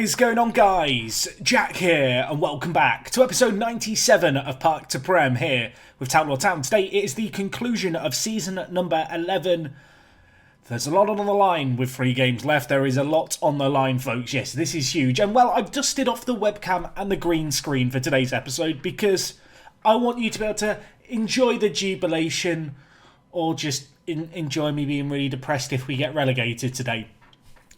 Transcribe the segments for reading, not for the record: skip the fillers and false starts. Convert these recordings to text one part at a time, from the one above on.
What is going on, guys? Jack here, and welcome back to episode 97 of Park to Prem here with Town or Town. Today it is the conclusion of season number 11. There's a lot on the line with 3 games left. There is a lot on the line, folks. Yes, this is huge. And well, I've dusted off the webcam and the green screen for today's episode because I want you to be able to enjoy the jubilation or just enjoy me being really depressed if we get relegated today.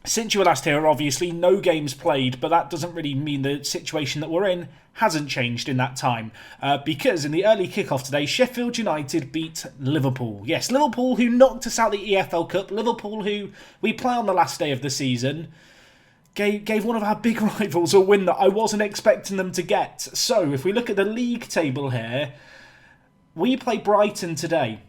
Since you were last here, obviously, no games played, but that doesn't really mean the situation that we're in hasn't changed in that time. Because in the early kickoff today, Sheffield United beat Liverpool. Yes, Liverpool who knocked us out the EFL Cup. Liverpool who we play on the last day of the season. Gave one of our big rivals a win that I wasn't expecting them to get. So, if we look at the league table here, we play Brighton today.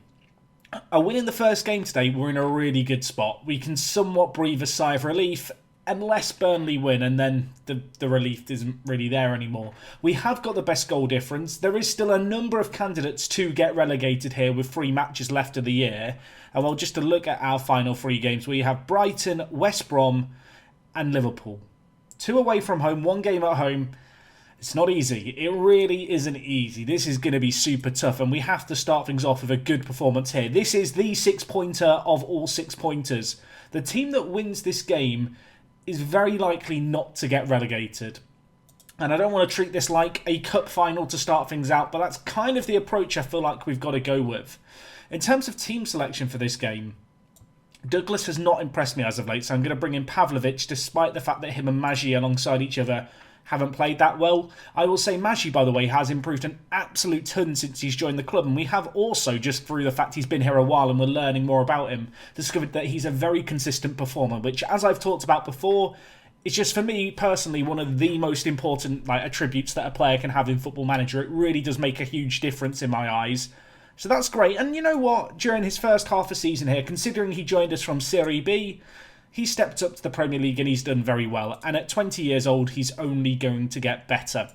A win in the first game today, we're in a really good spot. We can somewhat breathe a sigh of relief unless Burnley win, and then the relief isn't really there anymore. We have got the best goal difference. There is still a number of candidates to get relegated here with 3 matches left of the year. And well, just to look at our final 3 games, we have Brighton, West Brom and Liverpool. 2 away from home, 1 game at home. It's not easy. It really isn't easy. This is going to be super tough, and we have to start things off with a good performance here. This is the 6-pointer of all 6-pointers. The team that wins this game is very likely not to get relegated. And I don't want to treat this like a cup final to start things out, but that's kind of the approach I feel like we've got to go with. In terms of team selection for this game, Douglas has not impressed me as of late, so I'm going to bring in Pavlovic, despite the fact that him and Maggi alongside each other haven't played that well. I will say Maggi, by the way, has improved an absolute ton since he's joined the club, and we have also, just through the fact he's been here a while and we're learning more about him, discovered that he's a very consistent performer, which, as I've talked about before, is just, for me personally, one of the most important attributes that a player can have in Football Manager. It really does make a huge difference in my eyes. So that's great. And you know what? During his first half of season here, considering he joined us from Serie B, he stepped up to the Premier League and he's done very well. And at 20 years old, he's only going to get better.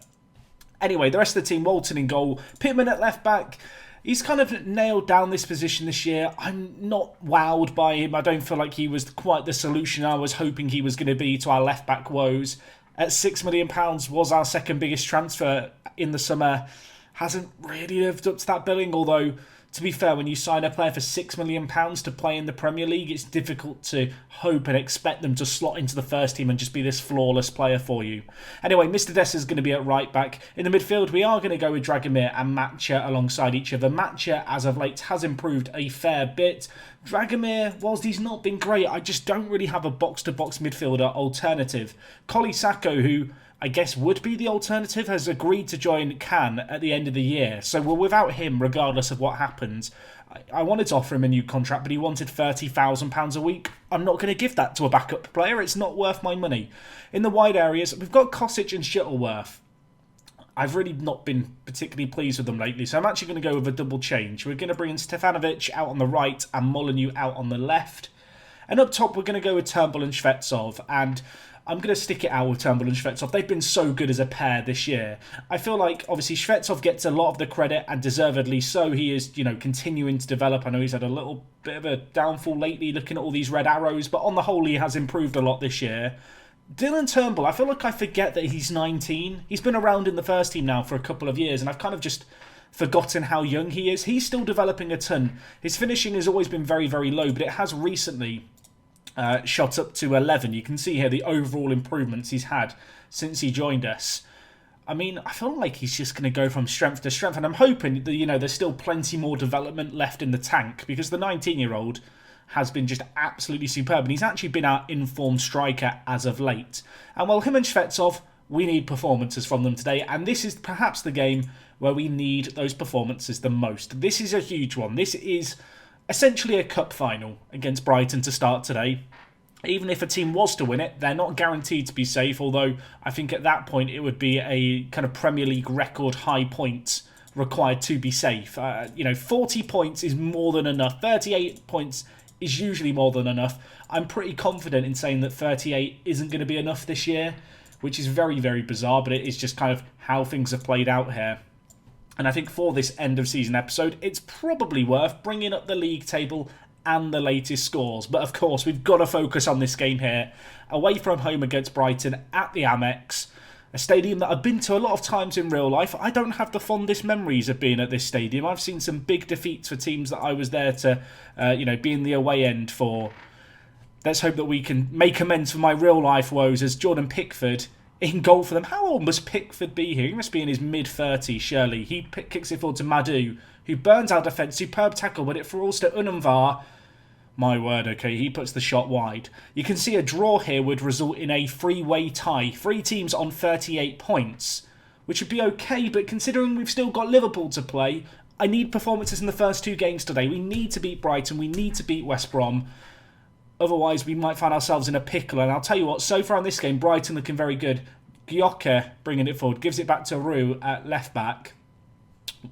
Anyway, the rest of the team, Walton in goal. Pittman at left back. He's kind of nailed down this position this year. I'm not wowed by him. I don't feel like he was quite the solution I was hoping he was going to be to our left back woes. At £6 million, was our second biggest transfer in the summer. Hasn't really lived up to that billing, although, to be fair, when you sign a player for £6 million to play in the Premier League, it's difficult to hope and expect them to slot into the first team and just be this flawless player for you. Anyway, Mr. Dessa is going to be at right back. In the midfield, we are going to go with Dragomir and Matcha alongside each other. Matcha, as of late, has improved a fair bit. Dragomir, whilst he's not been great, I just don't really have a box-to-box midfielder alternative. Collie Sacco, who I guess would be the alternative, has agreed to join Cannes at the end of the year. So we're without him regardless of what happens. I wanted to offer him a new contract, but he wanted £30,000 a week. I'm not going to give that to a backup player. It's not worth my money. In the wide areas, we've got Kosic and Shuttleworth. I've really not been particularly pleased with them lately, so I'm actually going to go with a double change. We're going to bring in Stefanovic out on the right and Molyneux out on the left. And up top, we're going to go with Turnbull and Shvetsov, and I'm going to stick it out with Turnbull and Shvetsov. They've been so good as a pair this year. I feel like, obviously, Shvetsov gets a lot of the credit, and deservedly so. He is, continuing to develop. I know he's had a little bit of a downfall lately, looking at all these red arrows, but on the whole, he has improved a lot this year. Dylan Turnbull, I feel like I forget that he's 19. He's been around in the first team now for a couple of years, and I've kind of just forgotten how young he is. He's still developing a ton. His finishing has always been very, very low, but it has recently shot up to 11. You can see here the overall improvements he's had since he joined us. I mean, I feel like he's just going to go from strength to strength, and I'm hoping that, there's still plenty more development left in the tank, because the 19-year-old has been just absolutely superb, and he's actually been our informed striker as of late. And while him and Shvetsov, we need performances from them today, and this is perhaps the game where we need those performances the most. This is a huge one. This is essentially a cup final against Brighton to start today. Even if a team was to win it, they're not guaranteed to be safe, although I think at that point it would be a kind of Premier League record high points required to be safe. 40 points is more than enough. 38 points is usually more than enough. I'm pretty confident in saying that 38 isn't going to be enough this year, which is very, very bizarre, but it is just kind of how things have played out here. And I think for this end of season episode, it's probably worth bringing up the league table and the latest scores. But of course, we've got to focus on this game here. Away from home against Brighton at the Amex. A stadium that I've been to a lot of times in real life. I don't have the fondest memories of being at this stadium. I've seen some big defeats for teams that I was there to, be in the away end for. Let's hope that we can make amends for my real life woes as Jordan Pickford in goal for them. How old must Pickford be here? He must be in his mid-30s, surely. He kicks it forward to Madou, who burns our defence. Superb tackle, but it falls to Unumvar. My word, okay, he puts the shot wide. You can see a draw here would result in a three-way tie. 3 teams on 38 points, which would be okay, but considering we've still got Liverpool to play, I need performances in the first 2 games today. We need to beat Brighton, we need to beat West Brom. Otherwise, we might find ourselves in a pickle. And I'll tell you what, so far in this game, Brighton looking very good. Gyoke bringing it forward, gives it back to Roux at left-back.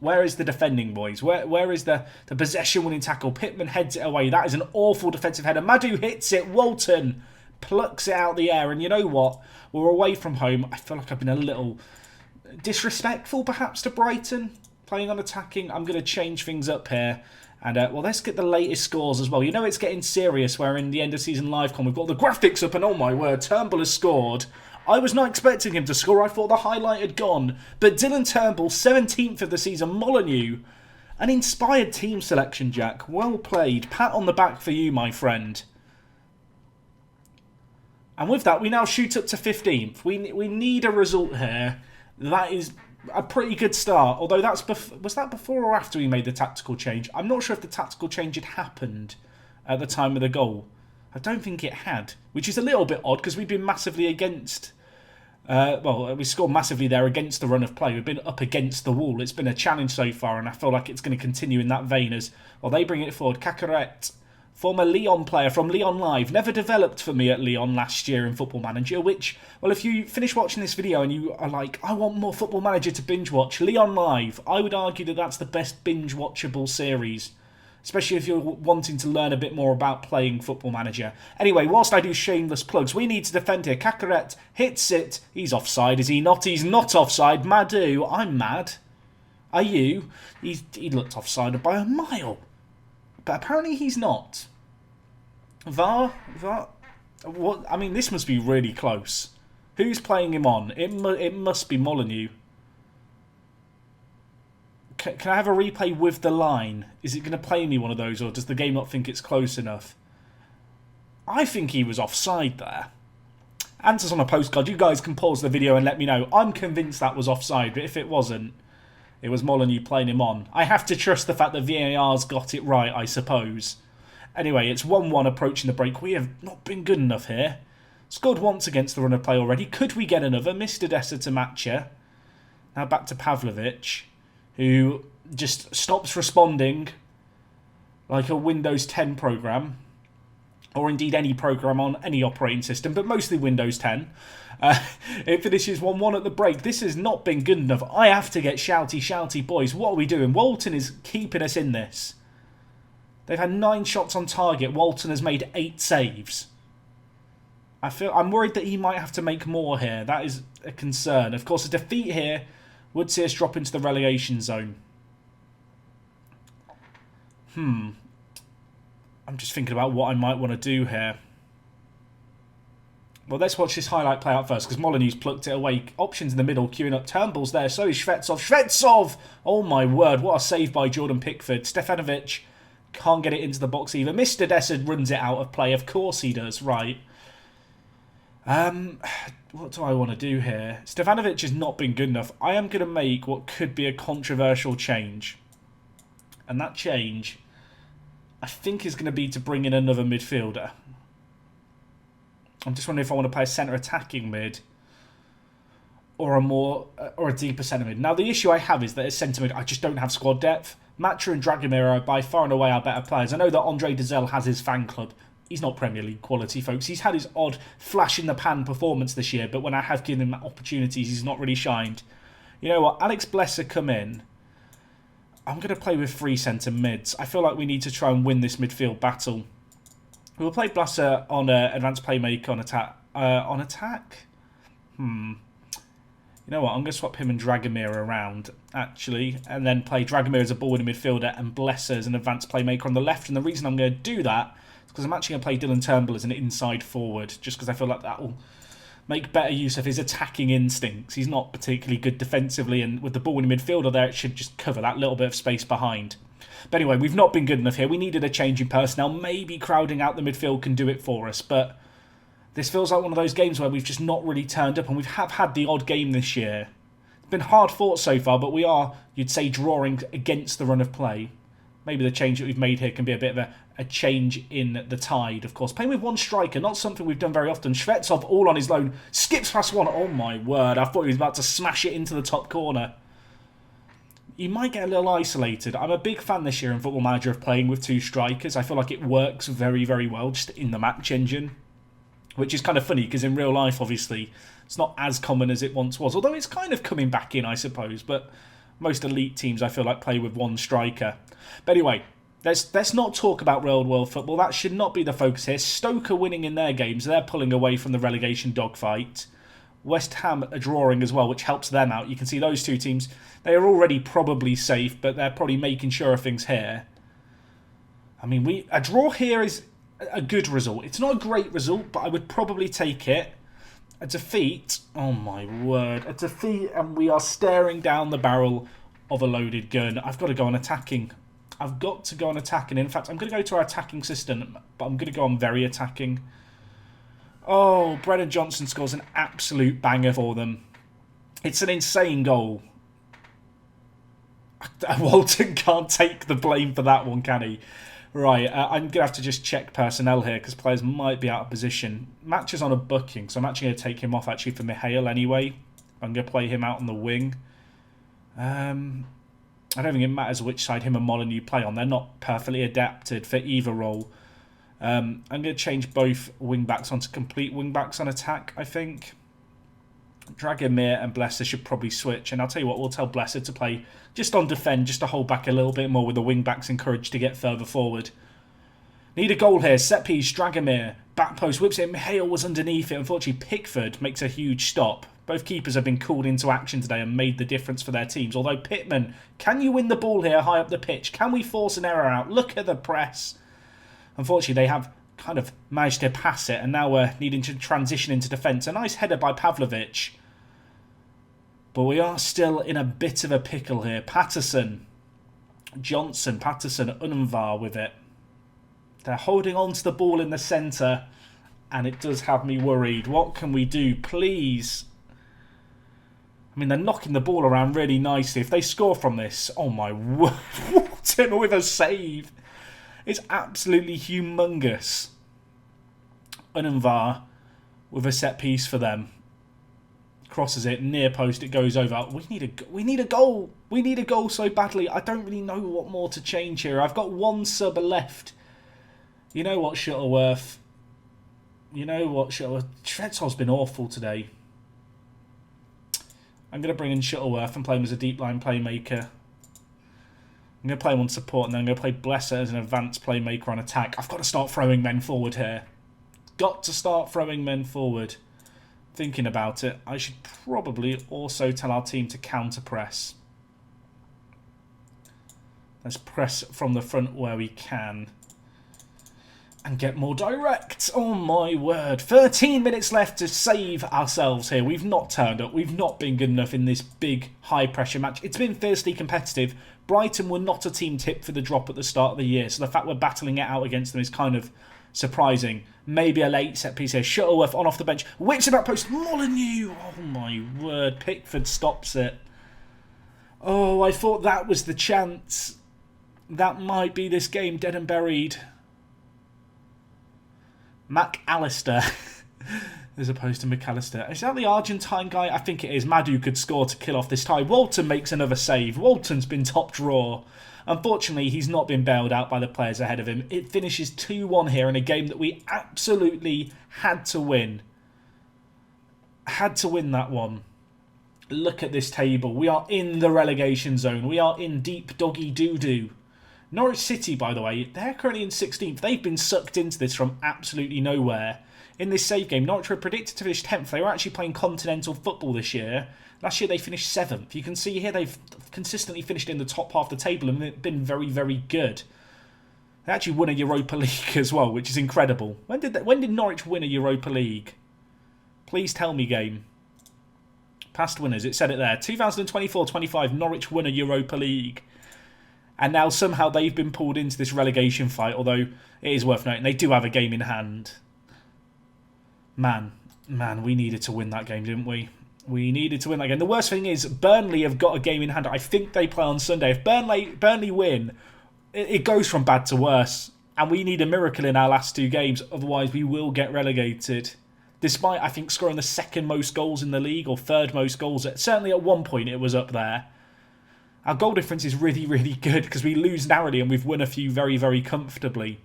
Where is the defending, boys? Where is the possession-winning tackle? Pittman heads it away. That is an awful defensive header. Madou hits it. Walton plucks it out the air. And you know what? We're away from home. I feel like I've been a little disrespectful, perhaps, to Brighton. Playing on attacking. I'm going to change things up here. And, let's get the latest scores as well. You know it's getting serious where in the end-of-season live-con we've got the graphics up and, oh my word, Turnbull has scored. I was not expecting him to score. I thought the highlight had gone. But Dylan Turnbull, 17th of the season. Molyneux, an inspired team selection, Jack. Well played. Pat on the back for you, my friend. And with that, we now shoot up to 15th. We need a result here. That is a pretty good start. Although was that before or after we made the tactical change? I'm not sure if the tactical change had happened at the time of the goal. I don't think it had, which is a little bit odd because we've been massively against... we scored massively there against the run of play. We've been up against the wall. It's been a challenge so far, and I feel like it's going to continue in that vein as they bring it forward. Cacaret, former Lyon player from Lyon Live, never developed for me at Lyon last year in Football Manager, which, well, if you finish watching this video and you are like, I want more Football Manager to binge watch, Lyon Live, I would argue that that's the best binge watchable series. Especially if you're wanting to learn a bit more about playing Football Manager. Anyway, whilst I do shameless plugs, we need to defend here. Cacaret hits it. He's offside, is he not? He's not offside. Madou, I'm mad. Are you? He looked offside by a mile. But apparently he's not. VAR? What? I mean, this must be really close. Who's playing him on? It must be Molyneux. Can I have a replay with the line? Is it going to play me one of those, or does the game not think it's close enough? I think he was offside there. Answers on a postcard. You guys can pause the video and let me know. I'm convinced that was offside, but if it wasn't, it was Molyneux playing him on. I have to trust the fact that VAR's got it right, I suppose. Anyway, it's 1-1 approaching the break. We have not been good enough here. Scored once against the run of play already. Could we get another? Mr. Dessa to match her. Now back to Pavlovic, who just stops responding like a Windows 10 program, or indeed any program on any operating system, but mostly Windows 10. It finishes 1-1 at the break. This has not been good enough. I have to get shouty, boys. What are we doing? Walton is keeping us in this. They've had 9 shots on target. Walton has made 8 saves. I'm worried that he might have to make more here. That is a concern. Of course, a defeat here would see us drop into the relegation zone. I'm just thinking about what I might want to do here. Well, let's watch this highlight play out first, because Molyneux's plucked it away. Options in the middle, queuing up. Turnbull's there, so is Shvetsov. Shvetsov! Oh my word, what a save by Jordan Pickford. Stefanovic can't get it into the box either. Mr. Dessa runs it out of play. Of course he does, right. What do I want to do here? Stefanovic has not been good enough. I am going to make what could be a controversial change. And that change, I think, is going to be to bring in another midfielder. I'm just wondering if I want to play a centre attacking mid or a deeper centre mid. Now, the issue I have is that at centre mid, I just don't have squad depth. Matra and Dragomir are by far and away our better players. I know that Andre Dezel has his fan club. He's not Premier League quality, folks. He's had his odd flash-in-the-pan performance this year, but when I have given him opportunities, he's not really shined. You know what? Alex Blesser come in. I'm going to play with 3 centre mids. I feel like we need to try and win this midfield battle. We'll play Blesser on advanced playmaker on attack. You know what? I'm going to swap him and Dragomir around, actually, and then play Dragomir as a ball-winning midfielder and Blesser as an advanced playmaker on the left. And the reason I'm going to do that is because I'm actually going to play Dylan Turnbull as an inside forward, just because I feel like that will make better use of his attacking instincts. He's not particularly good defensively, and with the ball-winning midfielder there, it should just cover that little bit of space behind. But anyway, we've not been good enough here. We needed a change in personnel. Maybe crowding out the midfield can do it for us, but this feels like one of those games where we've just not really turned up, and we have had the odd game this year. It's been hard fought so far, but we are, you'd say, drawing against the run of play. Maybe the change that we've made here can be a bit of a change in the tide, of course. Playing with one striker, not something we've done very often. Shvetsov, all on his loan, skips past one. Oh my word, I thought he was about to smash it into the top corner. You might get a little isolated. I'm a big fan this year in Football Manager of playing with two strikers. I feel like it works very, very well just in the match engine. Which is kind of funny because in real life, obviously, it's not as common as it once was. Although it's kind of coming back in, I suppose. But most elite teams, I feel like, play with one striker. But anyway, let's not talk about real world football. That should not be the focus here. Stoke are winning in their games. They're pulling away from the relegation dogfight. West Ham are drawing as well, which helps them out. You can see those two teams, they are already probably safe, but they're probably making sure of things here. I mean, a draw here is a good result. It's not a great result, but I would probably take it. A defeat, oh my word, a defeat, and we are staring down the barrel of a loaded gun. I've got to go on attacking. I've got to go on attacking. In fact, I'm going to go to our attacking system, but I'm going to go on very attacking. Oh, Brennan Johnson scores an absolute banger for them. It's an insane goal. Walton can't take the blame for that one, can he? Right, I'm going to have to just check personnel here because players might be out of position. Match is on a booking, so I'm actually going to take him off actually for Mihail anyway. I'm going to play him out on the wing. I don't think it matters which side him and Molyneux play on. They're not perfectly adapted for either role. I'm going to change both wing-backs onto complete wing-backs on attack, I think. Dragomir and Blesser should probably switch. And I'll tell you what, we'll tell Blesser to play just on defend, just to hold back a little bit more with the wing-backs encouraged to get further forward. Need a goal here. Set piece, Dragomir. Back post, whips it. Mihail was underneath it. Unfortunately, Pickford makes a huge stop. Both keepers have been called into action today and made the difference for their teams. Although, Pittman, can you win the ball here high up the pitch? Can we force an error out? Look at the press. Unfortunately, they have kind of managed to pass it, and now we're needing to transition into defence. A nice header by Pavlovic. But we are still in a bit of a pickle here. Patterson, Johnson, Patterson, Unvar with it. They're holding on to the ball in the centre, and it does have me worried. What can we do, please? I mean, they're knocking the ball around really nicely. If they score from this, oh my word, Walton with a save. It's absolutely humongous. Unvar with a set piece for them. Crosses it, near post, it goes over. We need a goal. We need a goal so badly. I don't really know what more to change here. I've got one sub left. You know what, Shuttleworth? Shvetsov's been awful today. I'm going to bring in Shuttleworth and play him as a deep line playmaker. I'm going to play him on support, and then I'm going to play Blesser as an advanced playmaker on attack. I've got to start throwing men forward here. Got to start throwing men forward. Thinking about it, I should probably also tell our team to counter-press. Let's press from the front where we can. And get more direct. Oh my word. 13 minutes left to save ourselves here. We've not turned up. We've not been good enough in this big high-pressure match. It's been fiercely competitive. Brighton were not a team tipped for the drop at the start of the year, so the fact we're battling it out against them is kind of surprising. Maybe a late set piece here. Shuttleworth on off the bench. Whips it back post. Molyneux. Oh my word. Pickford stops it. Oh, I thought that was the chance. That might be this game dead and buried. McAllister as opposed to McAllister. Is that the Argentine guy? I think it is. Madu could score to kill off this tie. Walton makes another save. Walton's been top drawer. Unfortunately, he's not been bailed out by the players ahead of him. It finishes 2-1 here in a game that we absolutely had to win. Had to win that one. Look at this table. We are in the relegation zone. We are in deep doggy doo-doo. Norwich City, by the way, they're currently in 16th. They've been sucked into this from absolutely nowhere. in this save game. Norwich were predicted to finish 10th. They were actually playing continental football this year. Last year they finished 7th. You can see here they've consistently finished in the top half of the table and been very, very good. They actually won a Europa League as well, which is incredible. When did Norwich win a Europa League? Please tell me, game. Past winners, it said it there. 2024-25, Norwich won a Europa League. And now somehow they've been pulled into this relegation fight, although it is worth noting they do have a game in hand. Man, we needed to win that game, didn't we? We needed to win that game. The worst thing is Burnley have got a game in hand. I think they play on Sunday. If Burnley win, it goes from bad to worse. And we need a miracle in our last 2 games, otherwise we will get relegated. Despite, I think, scoring the 2nd most goals in the league, or 3rd most goals. Certainly at one point it was up there. Our goal difference is really, really good because we lose narrowly and we've won a few very, very comfortably.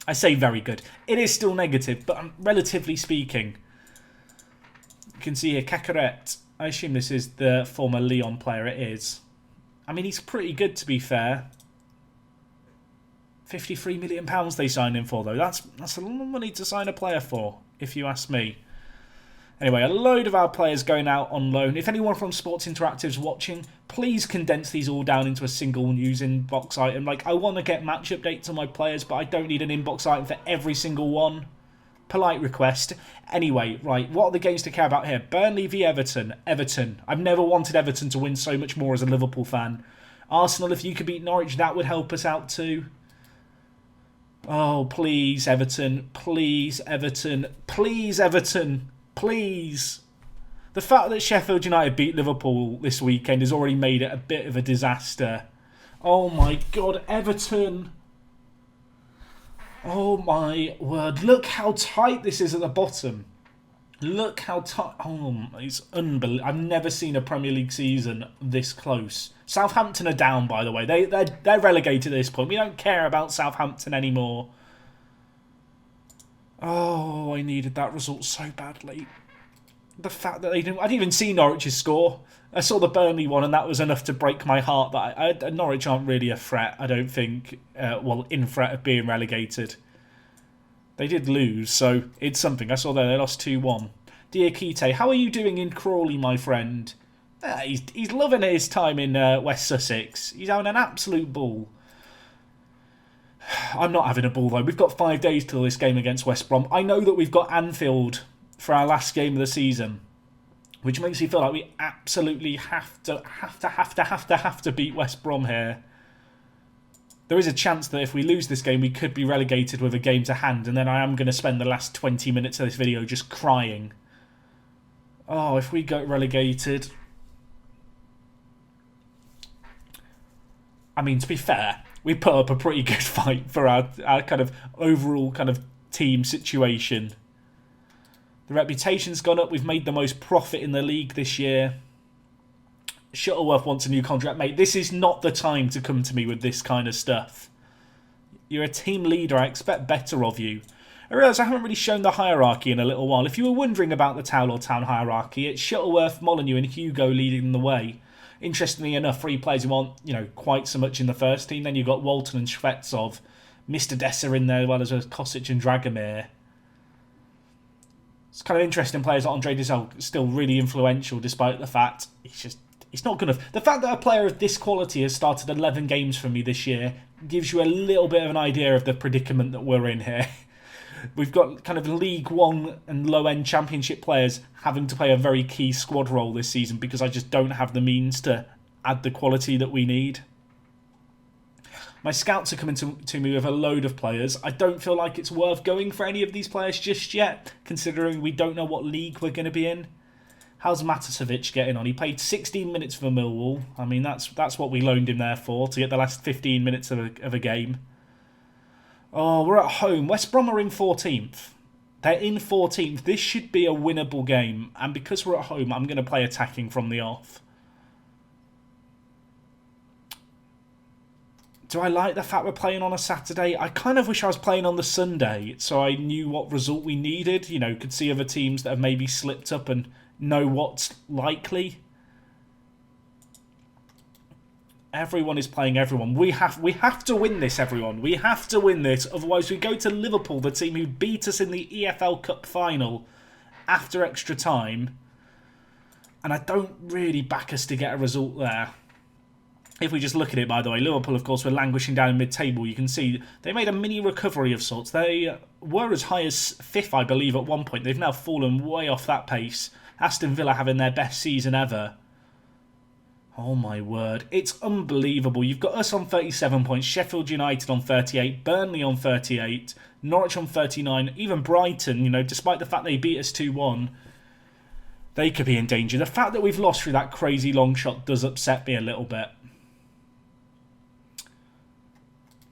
I say very good. It is still negative, but relatively speaking. You can see here, Cacaret. I assume this is the former Lyon player. It is. I mean, he's pretty good, to be fair. £53 million they signed him for, though. That's a lot of money to sign a player for, if you ask me. Anyway, a load of our players going out on loan. If anyone from Sports Interactive's watching, please condense these all down into a single news inbox item. Like, I want to get match updates on my players, but I don't need an inbox item for every single one. Polite request. Anyway, right, what are the games to care about here? Burnley v Everton. Everton. I've never wanted Everton to win so much more as a Liverpool fan. Arsenal, if you could beat Norwich, that would help us out too. Oh, please, Everton. Please, Everton. Please, Everton. Please. The fact that Sheffield United beat Liverpool this weekend has already made it a bit of a disaster. Oh my God, Everton. Oh my word. Look how tight this is at the bottom. Look how tight. Oh, it's unbelievable. I've never seen a Premier League season this close. Southampton are down, by the way. They're relegated at this point. We don't care about Southampton anymore. Oh, I needed that result so badly. The fact that I didn't even see Norwich's score. I saw the Burnley one, and that was enough to break my heart. That Norwich aren't really a threat, I don't think. In threat of being relegated. They did lose, so it's something. I saw that they lost 2-1. Diakite, how are you doing in Crawley, my friend? He's loving his time in West Sussex. He's having an absolute ball. I'm not having a ball, though. We've got 5 days till this game against West Brom. I know that we've got Anfield for our last game of the season, which makes me feel like we absolutely have to beat West Brom here. There is a chance that if we lose this game, we could be relegated with a game to hand, and then I am going to spend the last 20 minutes of this video just crying. Oh, if we get relegated... I mean, to be fair, we put up a pretty good fight for our kind of overall kind of team situation. The reputation's gone up. We've made the most profit in the league this year. Shuttleworth wants a new contract. Mate, this is not the time to come to me with this kind of stuff. You're a team leader. I expect better of you. I realise I haven't really shown the hierarchy in a little while. If you were wondering about the Town or Town hierarchy, it's Shuttleworth, Molyneux and Hugo leading the way. Interestingly enough, 3 players who aren't, quite so much in the first team. Then you've got Walton and Shvetsov, Mr. Dessa in there, as well as Kosic and Dragomir. It's kind of interesting players like Andre Dizel still really influential, despite the fact it's not good enough. The fact that a player of this quality has started 11 games for me this year gives you a little bit of an idea of the predicament that we're in here. We've got kind of League One and low-end Championship players having to play a very key squad role this season because I just don't have the means to add the quality that we need. My scouts are coming to me with a load of players. I don't feel like it's worth going for any of these players just yet, considering we don't know what league we're going to be in. How's Matasovic getting on? He played 16 minutes for Millwall. I mean, that's what we loaned him there for, to get the last 15 minutes of a game. Oh, we're at home. West Brom are in 14th. They're in 14th. This should be a winnable game. And because we're at home, I'm going to play attacking from the off. Do I like the fact we're playing on a Saturday? I kind of wish I was playing on the Sunday so I knew what result we needed. Could see other teams that have maybe slipped up and know what's likely. Everyone is playing everyone. We have to win this, everyone. We have to win this. Otherwise, we go to Liverpool, the team who beat us in the EFL Cup final after extra time. And I don't really back us to get a result there. If we just look at it, by the way, Liverpool, of course, were languishing down in mid-table. You can see they made a mini recovery of sorts. They were as high as 5th, I believe, at one point. They've now fallen way off that pace. Aston Villa having their best season ever. Oh my word, it's unbelievable. You've got us on 37 points, Sheffield United on 38, Burnley on 38, Norwich on 39, even Brighton, you know, despite the fact they beat us 2-1, they could be in danger. The fact that we've lost through that crazy long shot does upset me a little bit.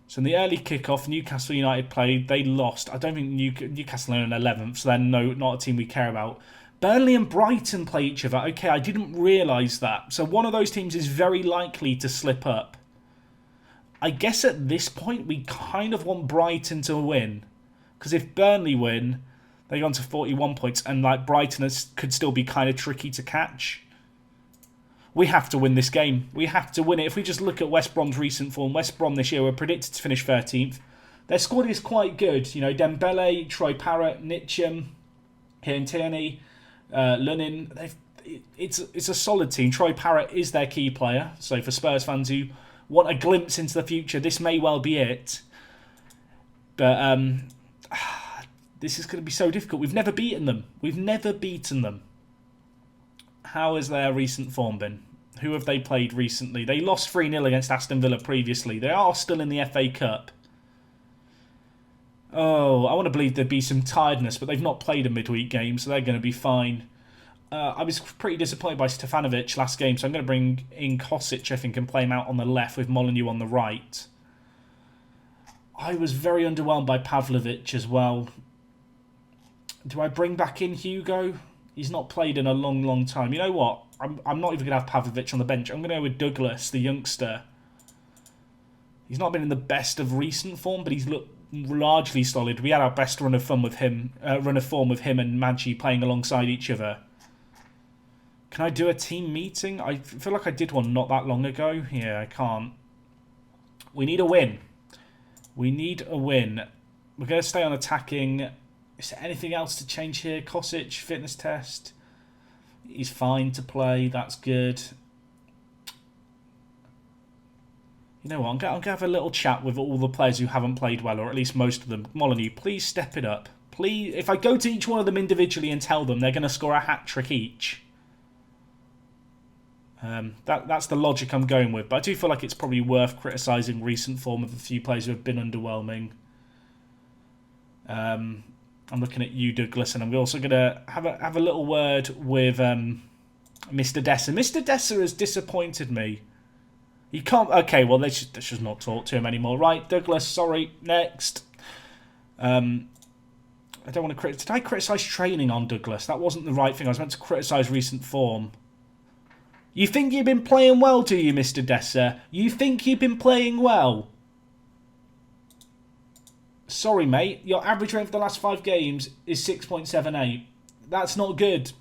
So in the early kickoff, Newcastle United played, they lost. I don't think Newcastle are in 11th, so they're not a team we care about. Burnley and Brighton play each other. Okay, I didn't realise that. So one of those teams is very likely to slip up. I guess at this point, we kind of want Brighton to win. Because if Burnley win, they go on to 41 points. And like Brighton could still be kind of tricky to catch. We have to win this game. We have to win it. If we just look at West Brom's recent form, West Brom this year were predicted to finish 13th. Their squad is quite good. You know, Dembele, Troy Parrott, Nitcham, Kieran Tierney, Lunin, it's a solid team. Troy Parrott is their key player. So for Spurs fans who want a glimpse into the future, this may well be it. But this is going to be so difficult. We've never beaten them. How has their recent form been? Who have they played recently? They lost 3-0 against Aston Villa previously. They are still in the FA Cup. Oh, I want to believe there'd be some tiredness, but they've not played a midweek game, so they're going to be fine. I was pretty disappointed by Stefanovic last game, so I'm going to bring in Kosic, I think, and play him out on the left with Molineux on the right. I was very underwhelmed by Pavlovic as well. Do I bring back in Hugo? He's not played in a long, long time. You know what? I'm not even going to have Pavlovic on the bench. I'm going to go with Douglas, the youngster. He's not been in the best of recent form, but he's looked largely solid. We had our best run of form with him and Maggi playing alongside each other. Can I do a team meeting? I feel like I did one not that long ago. Yeah, I can't. We need a win. We're going to stay on attacking. Is there anything else to change here? Kosic, fitness test. He's fine to play. That's good. You know what? I'm going to have a little chat with all the players who haven't played well, or at least most of them. Molineux, please step it up. Please, if I go to each one of them individually and tell them they're going to score a hat-trick each. That's the logic I'm going with. But I do feel like it's probably worth criticising recent form of a few players who have been underwhelming. I'm looking at you, Douglas, and I'm also going to have a little word with Mr. Dessa. Mr. Dessa has disappointed me. He can't... Okay, well, they should not talk to him anymore. Right, Douglas, sorry. Next. I don't want to criticize... Did I criticise training on Douglas? That wasn't the right thing. I was meant to criticise recent form. You think you've been playing well, do you, Mr. Dessa? You think you've been playing well? Sorry, mate. Your average rate for the last 5 games is 6.78. That's not good.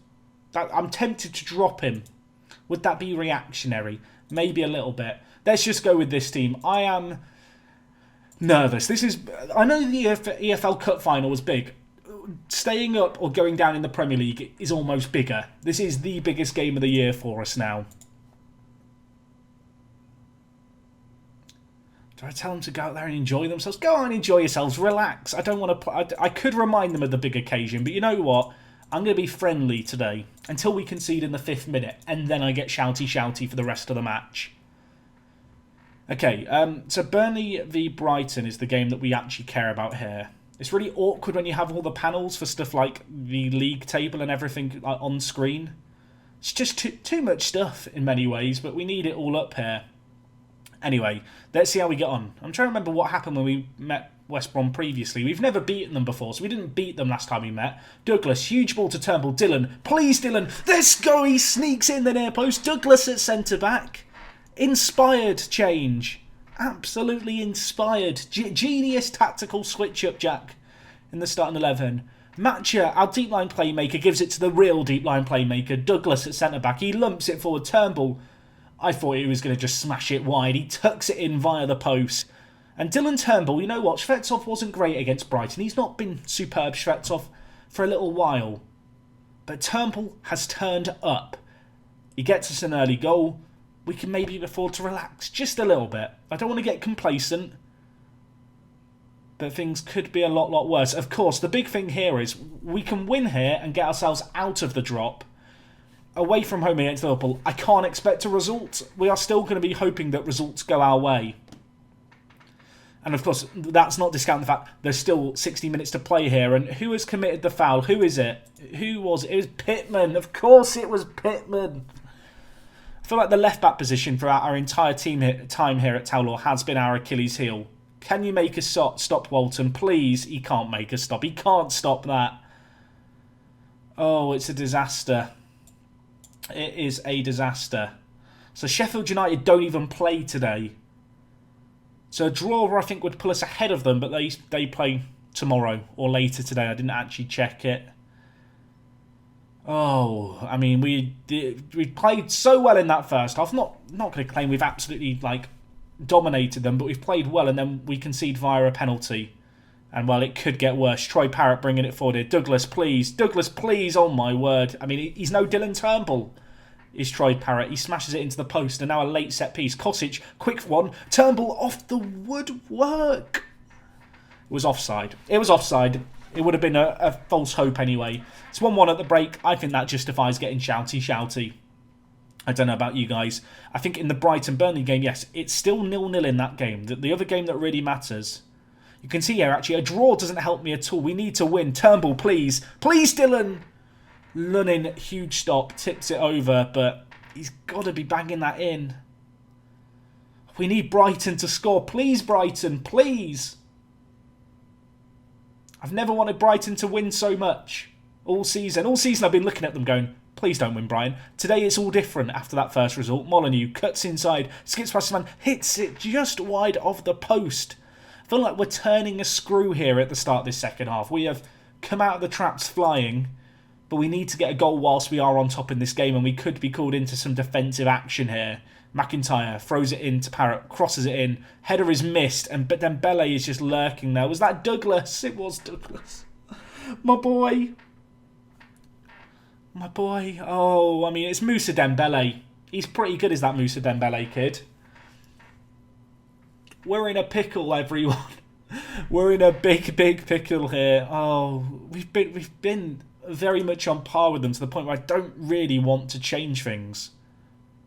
I'm tempted to drop him. Would that be reactionary? Maybe a little bit. Let's just go with this team. I am nervous. I know the EFL Cup final was big. Staying up or going down in the Premier League is almost bigger. This is the biggest game of the year for us now. Do I tell them to go out there and enjoy themselves? Go on and enjoy yourselves. Relax. I don't want to... I could remind them of the big occasion, but you know what? I'm going to be friendly today until we concede in the 5th minute, and then I get shouty for the rest of the match. Okay, so Burnley v Brighton is the game that we actually care about here. It's really awkward when you have all the panels for stuff like the league table and everything on screen. It's just too much stuff in many ways, but we need it all up here. Anyway, let's see how we get on. I'm trying to remember what happened when we met West Brom previously. We've never beaten them before, so we didn't beat them last time we met. Douglas, huge ball to Turnbull. Dylan, please Dylan. Let's go. He sneaks in the near post. Douglas at centre-back. Inspired change. Absolutely inspired. Genius tactical switch-up, Jack, in the starting 11. Matcher, our deep line playmaker, gives it to the real deep line playmaker. Douglas at centre-back. He lumps it forward. Turnbull. I thought he was going to just smash it wide. He tucks it in via the post. And Dylan Turnbull, you know what? Shvetsov wasn't great against Brighton. He's not been superb, Shvetsov, for a little while. But Turnbull has turned up. He gets us an early goal. We can maybe afford to relax just a little bit. I don't want to get complacent. But things could be a lot worse. Of course, the big thing here is we can win here and get ourselves out of the drop. Away from home against Liverpool, I can't expect a result. We are still going to be hoping that results go our way. And of course, that's not discounting the fact there's still 60 minutes to play here. And who has committed the foul? Who is it? Who was it? It was Pittman. Of course it was Pittman. I feel like the left-back position throughout our entire time here at Towler has been our Achilles heel. Can you make a stop, Walton? Please. He can't make a stop. He can't stop that. Oh, it's a disaster. It is a disaster. So Sheffield United don't even play today. So a draw, I think, would pull us ahead of them, but they play tomorrow or later today. I didn't actually check it. Oh, I mean, we played so well in that first half. Not going to claim we've absolutely dominated them, but we've played well, and then we concede via a penalty. And, well, it could get worse. Troy Parrott bringing it forward here. Douglas, please. Douglas, please. Oh, my word. I mean, he's no Dylan Turnbull. Is Troy Parrott. He smashes it into the post, and now a late set piece. Kostic, quick one. Turnbull off the woodwork. It was offside. It was offside. It would have been a false hope anyway. It's 1-1 at the break. I think that justifies getting shouty. I don't know about you guys. I think in the Brighton-Burnley game, yes, it's still 0-0 in that game. The other game that really matters. You can see here, actually, a draw doesn't help me at all. We need to win. Turnbull, please. Please, Dylan. Lunnin, huge stop, tips it over, but he's got to be banging that in. We need Brighton to score. Please, Brighton, please. I've never wanted Brighton to win so much all season. All season I've been looking at them going, please don't win, Brighton. Today it's all different after that first result. Molyneux cuts inside, skips past the man, hits it just wide of the post. I feel like we're turning a screw here at the start of this second half. We have come out of the traps flying, but we need to get a goal whilst we are on top in this game, and we could be called into some defensive action here. McIntyre throws it in to Parrott, crosses it in. Header is missed, but then Dembele is just lurking there. Was that Douglas? It was Douglas. My boy. My boy. Oh, I mean, it's Moussa Dembele. He's pretty good as that Moussa Dembele kid. We're in a pickle, everyone. We're in a big pickle here. Oh, we've been very much on par with them to the point where I don't really want to change things.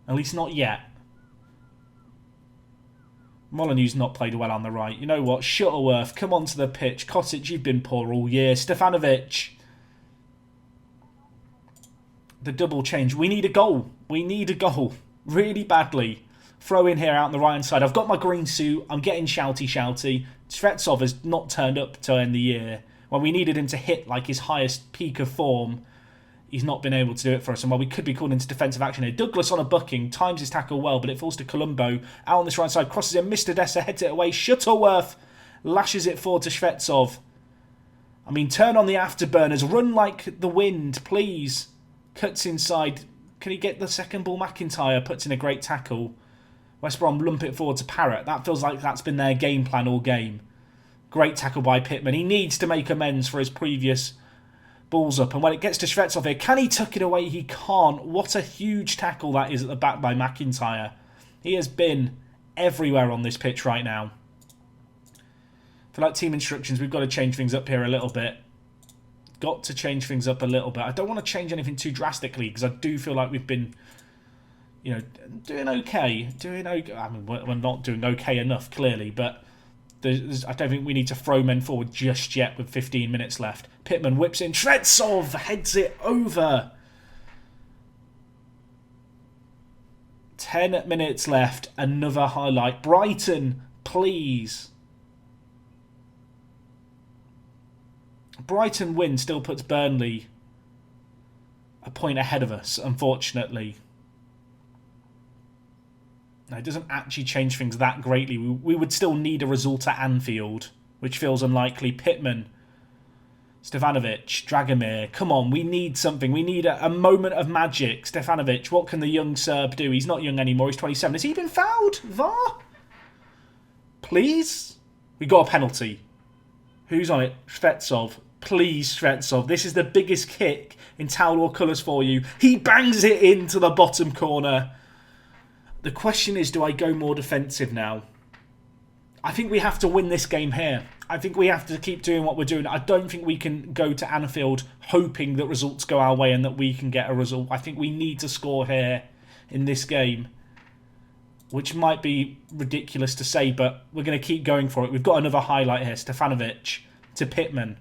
At least not yet. Molyneux's not played well on the right. You know what? Shuttleworth, come onto the pitch. Kostic, you've been poor all year. Stefanovic. The double change. We need a goal. We need a goal. Really badly. Throw in here out on the right-hand side. I've got my green suit. I'm getting shouty. Shvetsov has not turned up to end the year. When we needed him to hit his highest peak of form, he's not been able to do it for us. And while we could be called into defensive action here, Douglas on a bucking, times his tackle well, but it falls to Colombo. Out on this right side, crosses in, Mr. Dessa heads it away. Shuttleworth lashes it forward to Shvetsov. I mean, turn on the afterburners. Run like the wind, please. Cuts inside. Can he get the second ball? McIntyre puts in a great tackle. West Brom lump it forward to Parrott. That feels like that's been their game plan all game. Great tackle by Pittman. He needs to make amends for his previous balls up. And when it gets to Shvetsov here, can he tuck it away? He can't. What a huge tackle that is at the back by McIntyre. He has been everywhere on this pitch right now. For team instructions, we've got to change things up here a little bit. Got to change things up a little bit. I don't want to change anything too drastically because I do feel like we've been, doing okay. I mean, we're not doing okay enough, clearly, but I don't think we need to throw men forward just yet with 15 minutes left. Pittman whips in. Shvetsov heads it over. 10 minutes left. Another highlight. Brighton, please. Brighton win still puts Burnley a point ahead of us, unfortunately. No, it doesn't actually change things that greatly. We would still need a result at Anfield, which feels unlikely. Pittman Stefanovic, Dragomir, come on, we need something. We need a moment of magic. Stefanovic, what can the young Serb do? He's not young anymore, he's 27. Has he been fouled? VAR? Please? We got a penalty. Who's on it? Shvetsov. Please, Shvetsov. This is the biggest kick in Tauler colours for you. He bangs it into the bottom corner. The question is, do I go more defensive now? I think we have to win this game here. I think we have to keep doing what we're doing. I don't think we can go to Anfield hoping that results go our way and that we can get a result. I think we need to score here in this game, which might be ridiculous to say, but we're going to keep going for it. We've got another highlight here. Stefanovic to Pittman.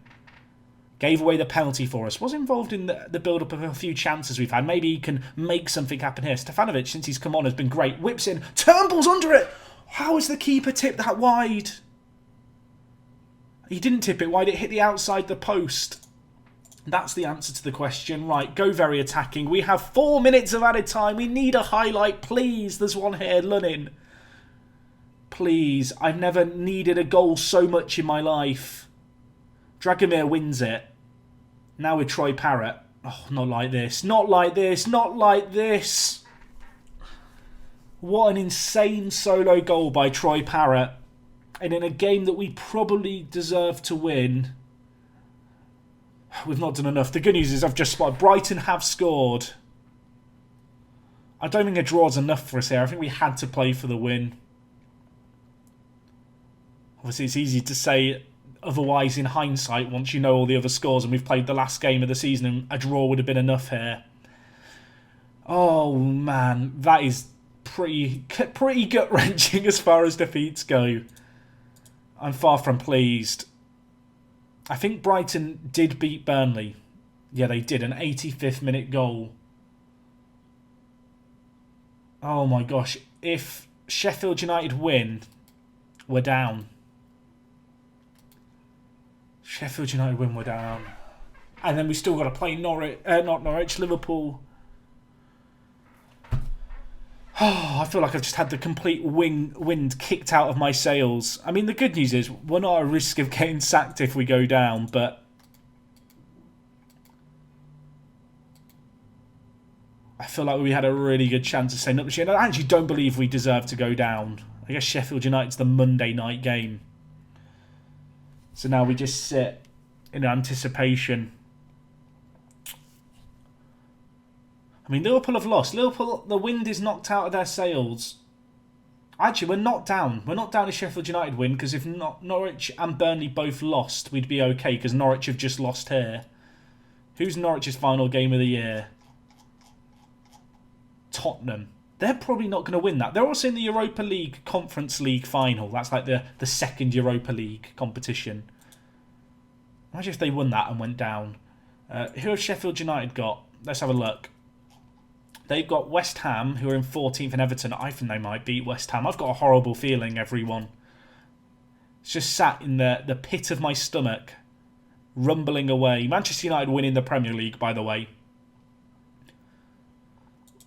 Gave away the penalty for us. Was involved in the build-up of a few chances we've had. Maybe he can make something happen here. Stefanovic, since he's come on, has been great. Whips in. Turnbull's under it. How has the keeper tipped that wide? He didn't tip it wide. It hit the outside the post. That's the answer to the question. Right, go very attacking. We have 4 minutes of added time. We need a highlight, please. There's one here, Lunin. Please. I've never needed a goal so much in my life. Dragomir wins it. Now with Troy Parrott. Oh, not like this. Not like this. Not like this. What an insane solo goal by Troy Parrott. And in a game that we probably deserve to win, we've not done enough. The good news is I've just spotted Brighton have scored. I don't think a draw is enough for us here. I think we had to play for the win. Obviously, it's easy to say otherwise in hindsight once you know all the other scores and we've played the last game of the season and a draw would have been enough here. Oh, man. That is pretty gut-wrenching as far as defeats go. I'm far from pleased. I think Brighton did beat Burnley. Yeah, they did. An 85th minute goal. Oh my gosh. If Sheffield United win, we're down. Sheffield United win, we're down. And then we still got to play Liverpool. Oh, I feel like I've just had the complete wind kicked out of my sails. I mean, the good news is we're not at risk of getting sacked if we go down, but I feel like we had a really good chance of staying up this year. I actually don't believe we deserve to go down. I guess Sheffield United's the Monday night game. So now we just sit in anticipation. I mean, Liverpool have lost. Liverpool, the wind is knocked out of their sails. Actually, we're not down. We're not down if Sheffield United win, because if Norwich and Burnley both lost, we'd be okay, because Norwich have just lost here. Who's Norwich's final game of the year? Tottenham. They're probably not going to win that. They're also in the Europa League Conference League final. That's like the second Europa League competition. Imagine if they won that and went down. Who have Sheffield United got? Let's have a look. They've got West Ham, who are in 14th, and Everton. I think they might beat West Ham. I've got a horrible feeling, everyone. It's just sat in the pit of my stomach, rumbling away. Manchester United winning the Premier League, by the way.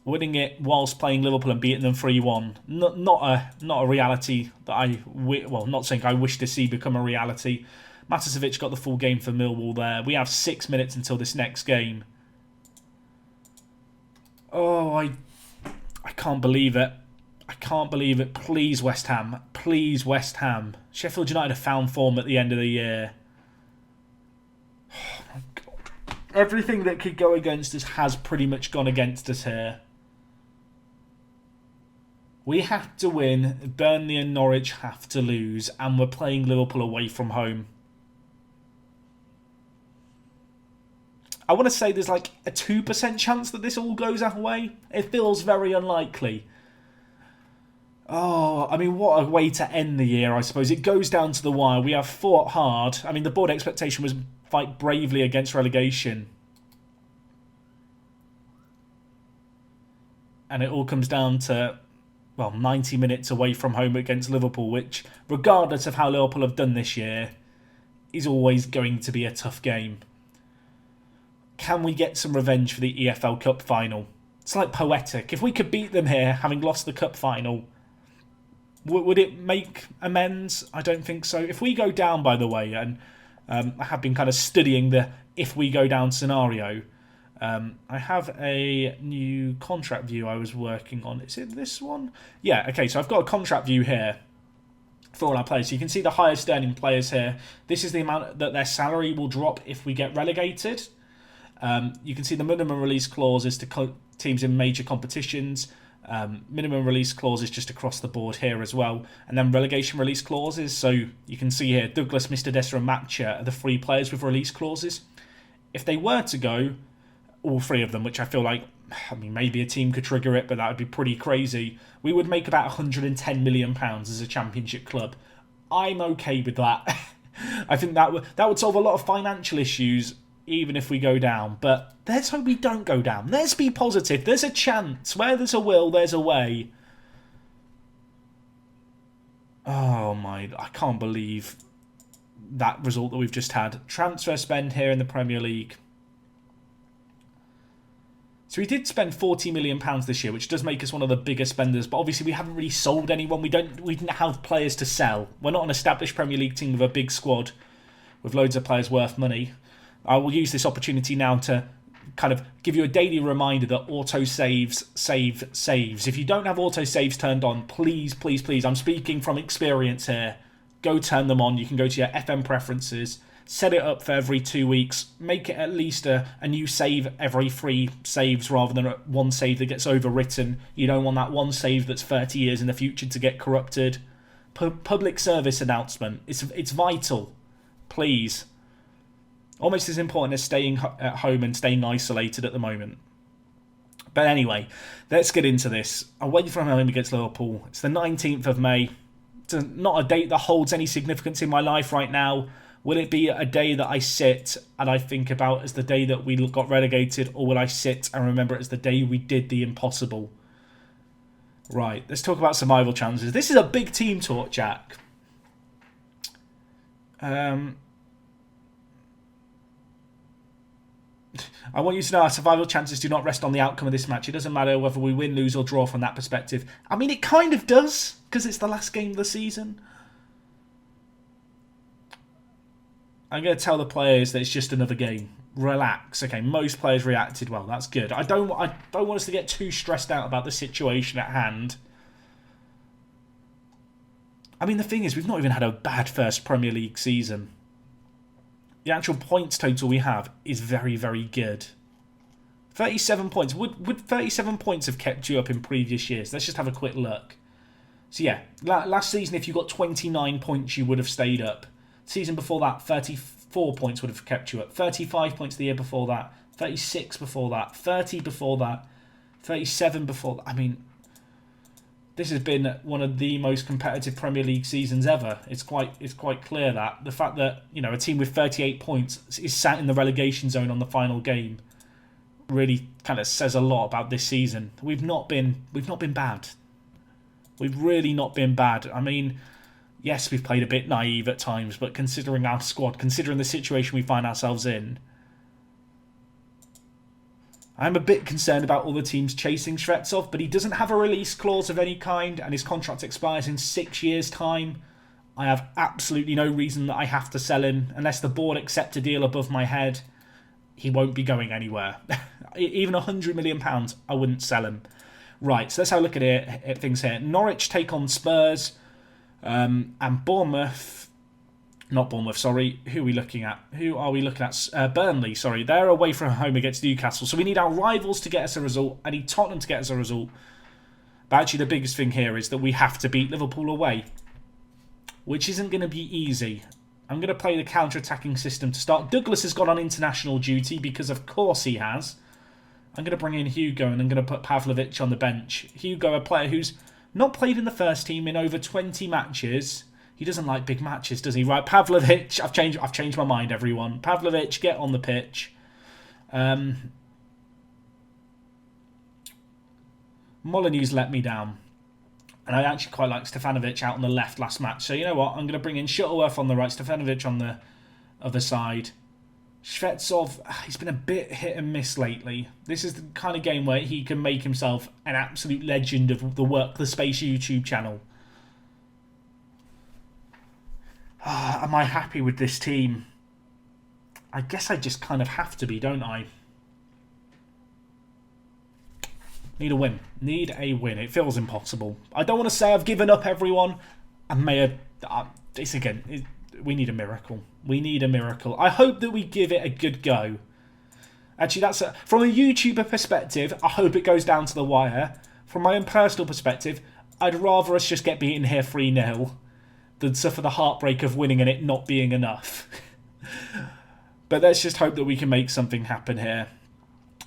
Winning it whilst playing Liverpool and beating them 3-1. Not a reality that not saying I wish to see become a reality. Matasevic got the full game for Millwall there. We have 6 minutes until this next game. Oh, I can't believe it. I can't believe it. Please, West Ham. Please, West Ham. Sheffield United have found form at the end of the year. Oh, my God. Everything that could go against us has pretty much gone against us here. We have to win. Burnley and Norwich have to lose. And we're playing Liverpool away from home. I want to say there's like a 2% chance that this all goes our way. It feels very unlikely. Oh, I mean, what a way to end the year, I suppose. It goes down to the wire. We have fought hard. I mean, the board expectation was fight bravely against relegation. And it all comes down to, 90 minutes away from home against Liverpool, which, regardless of how Liverpool have done this year, is always going to be a tough game. Can we get some revenge for the EFL Cup final? It's like poetic. If we could beat them here, having lost the Cup final, would it make amends? I don't think so. If we go down, by the way, and I have been kind of studying the if we go down scenario. I have a new contract view I was working on. Is it this one? Yeah, okay, so I've got a contract view here for all our players. So you can see the highest earning players here. This is the amount that their salary will drop if we get relegated. You can see the minimum release clauses to teams in major competitions. Minimum release clauses just across the board here as well. And then relegation release clauses. So you can see here, Douglas, Mr. Dessa and Matcha are the 3 players with release clauses. If they were to go, all 3 of them, which I feel like, I mean, maybe a team could trigger it, but that would be pretty crazy. We would make about £110 million as a championship club. I'm okay with that. I think that would solve a lot of financial issues, even if we go down. But let's hope we don't go down. Let's be positive. There's a chance. Where there's a will, there's a way. Oh my, I can't believe that result that we've just had. Transfer spend here in the Premier League. So we did spend £40 million this year, which does make us one of the biggest spenders. But obviously we haven't really sold anyone. We didn't have players to sell. We're not an established Premier League team with a big squad with loads of players worth money. I will use this opportunity now to kind of give you a daily reminder that auto saves saves. If you don't have auto saves turned on, please, please, please, I'm speaking from experience here. Go turn them on. You can go to your FM preferences. Set it up for every 2 weeks. Make it at least a new save every 3 saves rather than one save that gets overwritten. You don't want that one save that's 30 years in the future to get corrupted. Public service announcement. It's vital. Please. Almost as important as staying at home and staying isolated at the moment. But anyway, let's get into this. Away from home against Liverpool. It's the 19th of May. It's not a date that holds any significance in my life right now. Will it be a day that I sit and I think about as the day that we got relegated, or will I sit and remember it as the day we did the impossible? Right, let's talk about survival chances. This is a big team talk, Jack. I want you to know our survival chances do not rest on the outcome of this match. It doesn't matter whether we win, lose or draw from that perspective. I mean, it kind of does, because it's the last game of the season. I'm going to tell the players that it's just another game. Relax. Okay, most players reacted well. That's good. I don't want us to get too stressed out about the situation at hand. I mean, the thing is, we've not even had a bad first Premier League season. The actual points total we have is very, very good. 37 points. Would 37 points have kept you up in previous years? Let's just have a quick look. So yeah, last season, if you got 29 points, you would have stayed up. Season before that, 34 points would have kept you up. 35 points the year before that. 36 before that. 30 before that. 37 before that. I mean, this has been one of the most competitive Premier League seasons ever. It's quite clear that the fact that, you know, a team with 38 points is sat in the relegation zone on the final game really kind of says a lot about this season. We've not been bad. We've really not been bad. I mean, yes, we've played a bit naive at times, but considering our squad, considering the situation we find ourselves in, I'm a bit concerned about all the teams chasing Shvetsov, but he doesn't have a release clause of any kind, and his contract expires in 6 years' time. I have absolutely no reason that I have to sell him. Unless the board accept a deal above my head, he won't be going anywhere. Even £100 million, I wouldn't sell him. Right, so let's have a look at things here. Norwich take on Spurs. And Bournemouth, not Bournemouth, sorry. Who are we looking at? Burnley, sorry. They're away from home against Newcastle. So we need our rivals to get us a result. I need Tottenham to get us a result. But actually the biggest thing here is that we have to beat Liverpool away, which isn't going to be easy. I'm going to play the counter-attacking system to start. Douglas has gone on international duty because of course he has. I'm going to bring in Hugo and I'm going to put Pavlovic on the bench. Hugo, a player who's not played in the first team in over 20 matches. He doesn't like big matches, does he? Right, Pavlovic. I've changed my mind, everyone. Pavlovic, get on the pitch. Molyneux's let me down. And I actually quite like Stefanovic out on the left last match. So you know what? I'm going to bring in Shuttleworth on the right, Stefanovic on the other side. Shvetsov, he's been a bit hit and miss lately. This is the kind of game where he can make himself an absolute legend of the WorkTheSpace YouTube channel. Am I happy with this team? I guess I just kind of have to be, don't I? Need a win. Need a win. It feels impossible. I don't want to say I've given up, everyone. I may have... we need a miracle. We need a miracle. I hope that we give it a good go. Actually, from a YouTuber perspective, I hope it goes down to the wire. From my own personal perspective, I'd rather us just get beaten here 3-0 than suffer the heartbreak of winning and it not being enough. But let's just hope that we can make something happen here.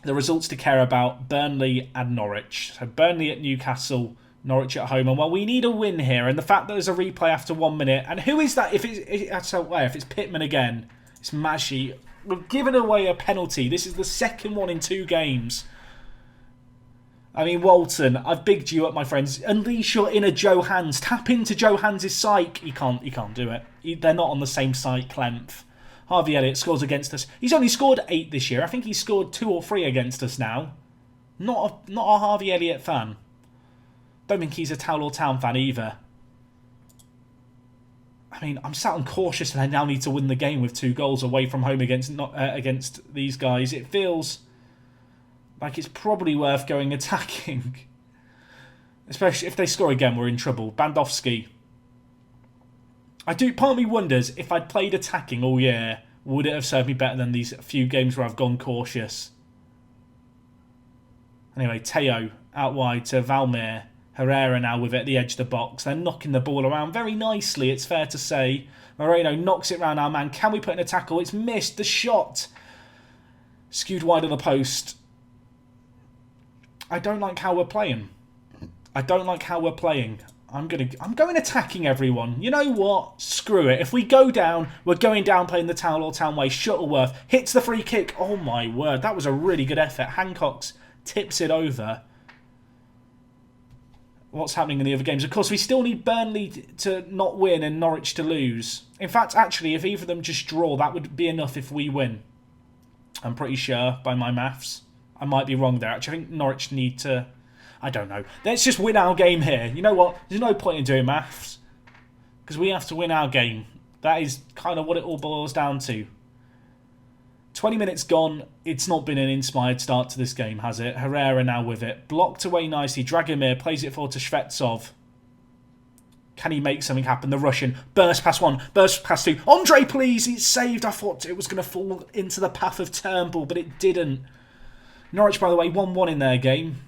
The results to care about: Burnley and Norwich. So Burnley at Newcastle, Norwich at home. And well, we need a win here. And the fact that there's a replay after 1 minute. And who is that? If it's Pittman again, it's Maggi. We've given away a penalty. This is the second one in 2 games. I mean, Walton, I've bigged you up, my friends. Unleash your inner Joe Hans. Tap into Joe Hans' psyche. He can't do it. They're not on the same psyche length. Harvey Elliott scores against us. He's only scored 8 this year. I think he's scored 2 or 3 against us now. Not a Harvey Elliott fan. Don't think he's a Towel Town fan either. I mean, I'm sat on cautious and I now need to win the game with 2 goals away from home against these guys. It feels like it's probably worth going attacking. Especially if they score again, we're in trouble. Bandowski. Part of me wonders, if I'd played attacking all year, would it have served me better than these few games where I've gone cautious? Anyway, Teo out wide to Valmir. Herrera now with it at the edge of the box. They're knocking the ball around very nicely, it's fair to say. Moreno knocks it round our man. Can we put in a tackle? It's missed. The shot skewed wide of the post. I don't like how we're playing. I'm going attacking, everyone. You know what? Screw it. If we go down, we're going down playing the Town way. Shuttleworth hits the free kick. Oh my word, that was a really good effort. Hancock's tips it over. What's happening in the other games? Of course, we still need Burnley to not win and Norwich to lose. In fact, actually, if either of them just draw, that would be enough if we win. I'm pretty sure, by my maths. I might be wrong there. Actually, I think Norwich need to... I don't know. Let's just win our game here. You know what? There's no point in doing maths. Because we have to win our game. That is kind of what it all boils down to. 20 minutes gone. It's not been an inspired start to this game, has it? Herrera now with it. Blocked away nicely. Dragomir plays it forward to Shvetsov. Can he make something happen? The Russian. Burst past 1. Burst past 2. Andre, please. It's saved. I thought it was going to fall into the path of Turnbull, but it didn't. Norwich, by the way, 1-1 in their game.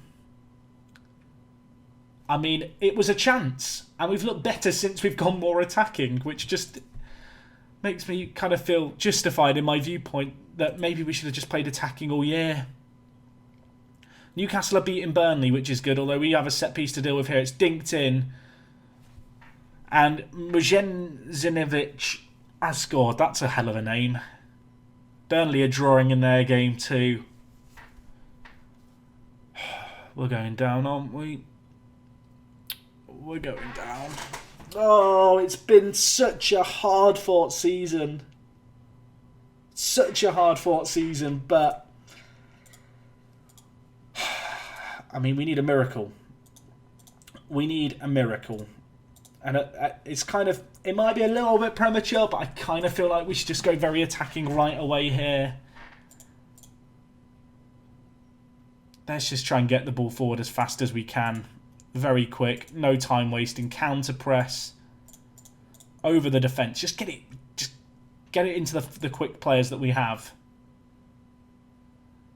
I mean, it was a chance. And we've looked better since we've gone more attacking, which just makes me kind of feel justified in my viewpoint that maybe we should have just played attacking all year. Newcastle are beating Burnley, which is good, although we have a set piece to deal with here. It's dinked in. And Mrzenovic has scored. That's a hell of a name. Burnley are drawing in their game too. We're going down, aren't we? We're going down. Oh, it's been such a hard-fought season. But I mean, we need a miracle. And it's kind of... It might be a little bit premature, but I kind of feel like we should just go very attacking right away here. Let's just try and get the ball forward as fast as we can. Very quick. No time wasting. Counter press. Over the defence. Just get it into the quick players that we have.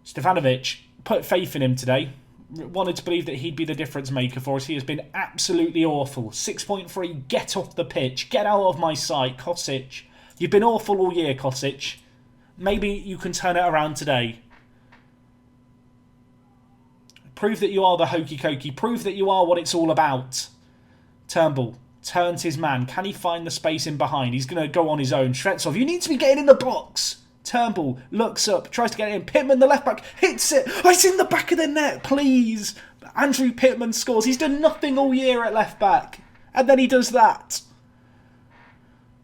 Stefanovic, put faith in him today. Wanted to believe that he'd be the difference maker for us. He has been absolutely awful. 6.3, get off the pitch. Get out of my sight, Kosic. You've been awful all year, Kosic. Maybe you can turn it around today. Prove that you are the hokey-cokey. Prove that you are what it's all about. Turnbull turns his man. Can he find the space in behind? He's going to go on his own. Shvetsov, you need to be getting in the box. Turnbull looks up, tries to get it in. Pittman, the left back, hits it. Oh, it's in the back of the net, please. Andrew Pittman scores. He's done nothing all year at left back. And then he does that.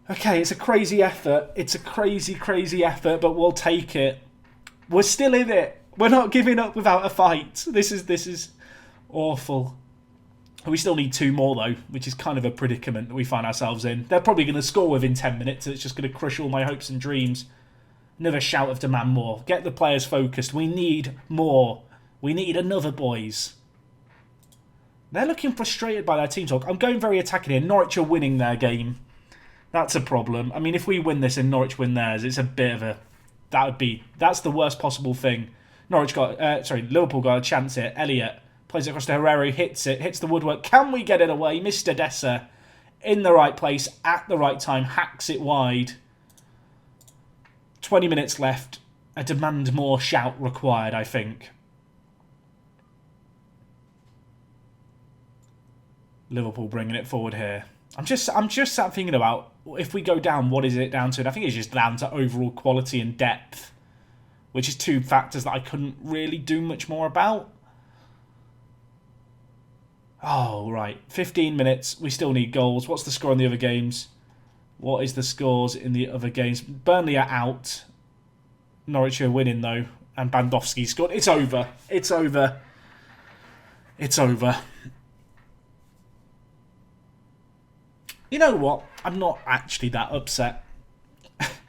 Okay, it's a crazy effort. It's a crazy effort, but we'll take it. We're still in it. We're not giving up without a fight. This is awful. We still need 2 more, though, which is kind of a predicament that we find ourselves in. They're probably going to score within 10 minutes, and it's just going to crush all my hopes and dreams. Another shout of demand more. Get the players focused. We need more. We need another, boys. They're looking frustrated by their team talk. I'm going very attacking here. Norwich are winning their game. That's a problem. I mean, if we win this and Norwich win theirs, it's a bit of a... That's the worst possible thing. Liverpool got a chance here. Elliott plays it across to Herrera, hits the woodwork. Can we get it away? Mr. Dessa in the right place at the right time, hacks it wide. 20 minutes left. A demand more shout required, I think. Liverpool bringing it forward here. I'm just sat thinking about, if we go down, what is it down to? And I think it's just down to overall quality and depth, which is two factors that I couldn't really do much more about. Oh, right. 15 minutes. We still need goals. What's the score in the other games? What is the scores in the other games? Burnley are out. Norwich are winning, though. And Bandowski scored. It's over. It's over. It's over. You know what? I'm not actually that upset.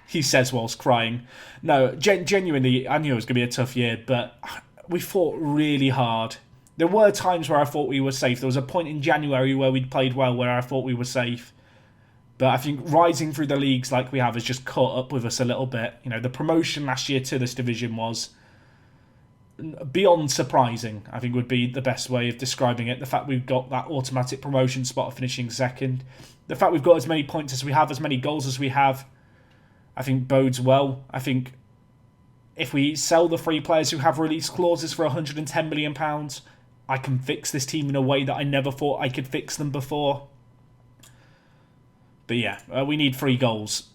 He says whilst crying. No, genuinely, I knew it was going to be a tough year, but we fought really hard. There were times where I thought we were safe. There was a point in January where we'd played well, where I thought we were safe. But I think rising through the leagues like we have has just caught up with us a little bit. You know, the promotion last year to this division was beyond surprising, I think would be the best way of describing it. The fact we've got that automatic promotion spot of finishing second. The fact we've got as many points as we have, as many goals as we have, I think bodes well. I think if we sell the free players who have release clauses for £110 million, I can fix this team in a way that I never thought I could fix them before. But yeah, we need 3 goals.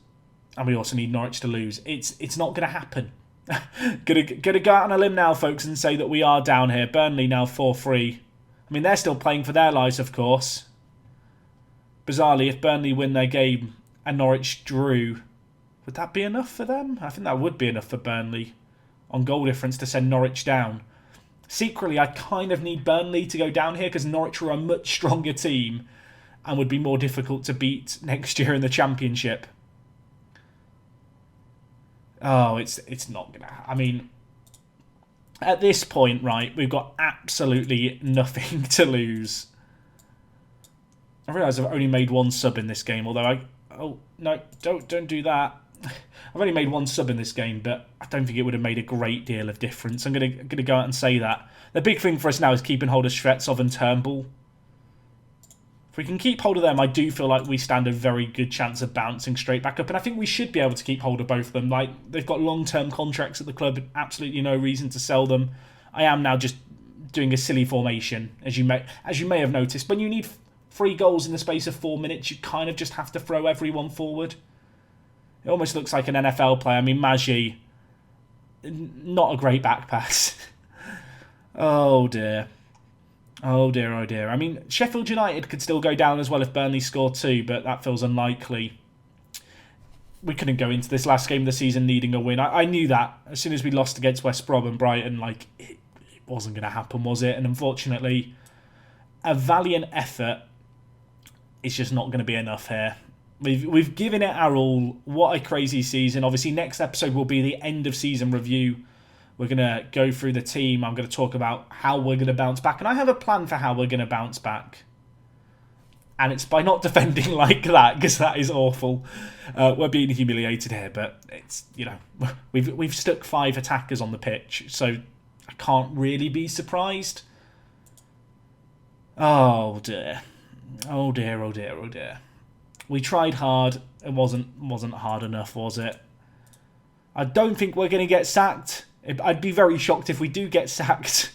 And we also need Norwich to lose. It's not going to happen. Gonna go out on a limb now, folks, and say that we are down here. Burnley now 4-3. I mean, they're still playing for their lives, of course. Bizarrely, if Burnley win their game and Norwich drew, would that be enough for them? I think that would be enough for Burnley on goal difference to send Norwich down. Secretly, I kind of need Burnley to go down here because Norwich are a much stronger team and would be more difficult to beat next year in the Championship. Oh, it's not going to... I mean, at this point, right, we've got absolutely nothing to lose. I realise I've only made 1 sub in this game, although Oh, no, don't do that. I've only made 1 sub in this game, but I don't think it would have made a great deal of difference. I'm going to go out and say that. The big thing for us now is keeping hold of Shvetsov and Turnbull. If we can keep hold of them, I do feel like we stand a very good chance of bouncing straight back up. And I think we should be able to keep hold of both of them. Like, they've got long-term contracts at the club, absolutely no reason to sell them. I am now just doing a silly formation, as you may have noticed. When you need 3 goals in the space of 4 minutes, you kind of just have to throw everyone forward. It almost looks like an NFL player. I mean, Maggi, not a great back pass. Oh, dear. Oh, dear, oh, dear. I mean, Sheffield United could still go down as well if Burnley scored 2, but that feels unlikely. We couldn't go into this last game of the season needing a win. I knew that. As soon as we lost against West Brom and Brighton, like, it wasn't going to happen, was it? And unfortunately, a valiant effort is just not going to be enough here. We've given it our all. What a crazy season. Obviously, next episode will be the end of season review. We're going to go through the team. I'm going to talk about how we're going to bounce back. And I have a plan for how we're going to bounce back. And it's by not defending like that, because that is awful. We're being humiliated here, but it's, you know, we've stuck 5 attackers on the pitch, so I can't really be surprised. Oh, dear. Oh, dear, oh, dear, oh, dear. We tried hard. It wasn't hard enough, was it? I don't think we're going to get sacked. I'd be very shocked if we do get sacked.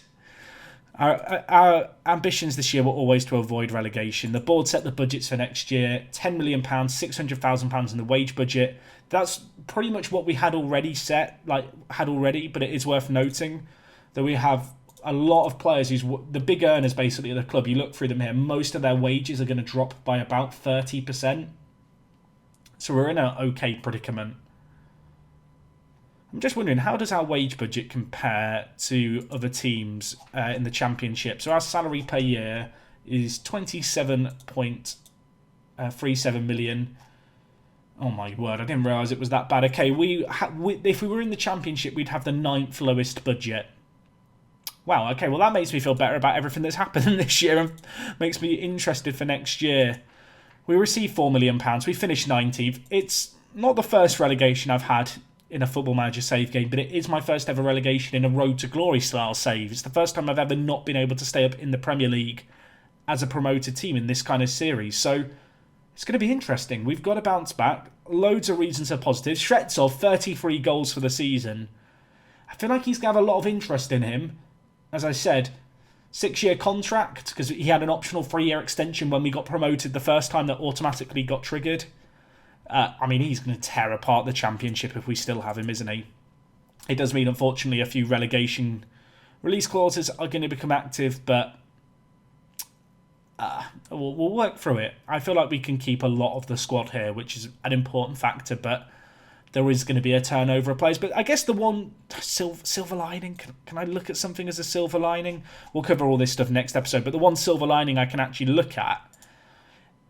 Our ambitions this year were always to avoid relegation. The board set the budgets for next year. £10 million, £600,000 in the wage budget. That's pretty much what we had already but it is worth noting that we have a lot of players who's the big earners basically at the club. You look through them here, most of their wages are going to drop by about 30%. So we're in an okay predicament. I'm just wondering, how does our wage budget compare to other teams in the Championship? So our salary per year is 27.37 million. Oh my word, I didn't realise it was that bad. Okay, if we were in the Championship, we'd have the 9th lowest budget. Wow, okay, well that makes me feel better about everything that's happened this year and makes me interested for next year. We received £4 million. We finished 19th. It's not the first relegation I've had in a Football Manager save game, but it is my first ever relegation in a Road to Glory style save. It's the first time I've ever not been able to stay up in the Premier League as a promoted team in this kind of series. So it's going to be interesting. We've got to bounce back. Loads of reasons are positive. Shvetsov, 33 goals for the season. I feel like he's going to have a lot of interest in him. As I said, 6-year contract, because he had an optional 3-year extension when we got promoted the first time that automatically got triggered. I mean, he's going to tear apart the Championship if we still have him, isn't he? It does mean, unfortunately, a few relegation release clauses are going to become active, but we'll work through it. I feel like we can keep a lot of the squad here, which is an important factor, but there is going to be a turnover of players. But I guess the one silver lining, can I look at something as a silver lining? We'll cover all this stuff next episode, but the one silver lining I can actually look at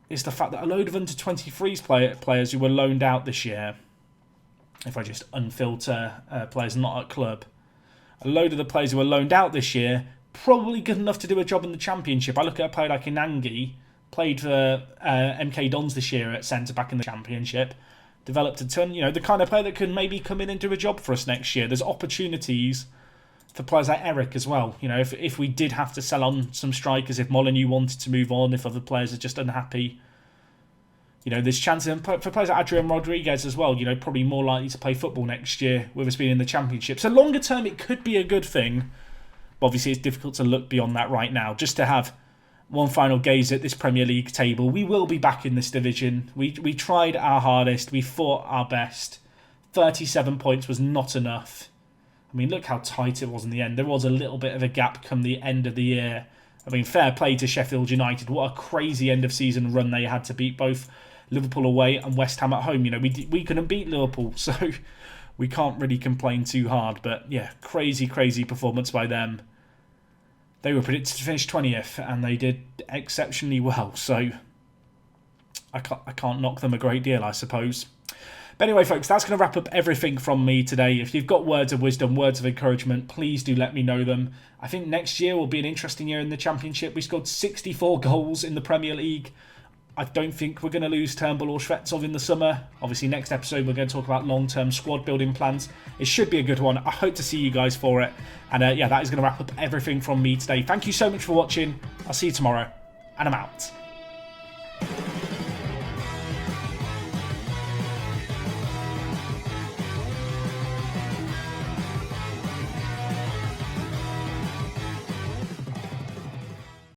is the fact that a load of under-23s players who were loaned out this year, if I just unfilter players not at club, a load of the players who were loaned out this year, probably good enough to do a job in the Championship. I look at a player like Inangi, played for MK Dons this year at centre-back in the Championship, developed a ton, the kind of player that can maybe come in and do a job for us next year. There's opportunities for players like Eric as well. If we did have to sell on some strikers, if Molineux wanted to move on, if other players are just unhappy, there's chances for players like Adrian Rodriguez as well, probably more likely to play football next year with us being in the Championship. So longer term, it could be a good thing. But obviously, it's difficult to look beyond that right now. Just to have one final gaze at this Premier League table, we will be back in this division. We tried our hardest. We fought our best. 37 points was not enough. I mean, look how tight it was in the end. There was a little bit of a gap come the end of the year. I mean, fair play to Sheffield United. What a crazy end-of-season run they had to beat both Liverpool away and West Ham at home. We couldn't beat Liverpool, so we can't really complain too hard. But yeah, crazy performance by them. They were predicted to finish 20th, and they did exceptionally well. So I can't knock them a great deal, I suppose. But anyway, folks, that's going to wrap up everything from me today. If you've got words of wisdom, words of encouragement, please do let me know them. I think next year will be an interesting year in the Championship. We scored 64 goals in the Premier League. I don't think we're going to lose Turnbull or Shvetsov in the summer. Obviously, next episode, we're going to talk about long-term squad building plans. It should be a good one. I hope to see you guys for it. And yeah, that is going to wrap up everything from me today. Thank you so much for watching. I'll see you tomorrow, and I'm out.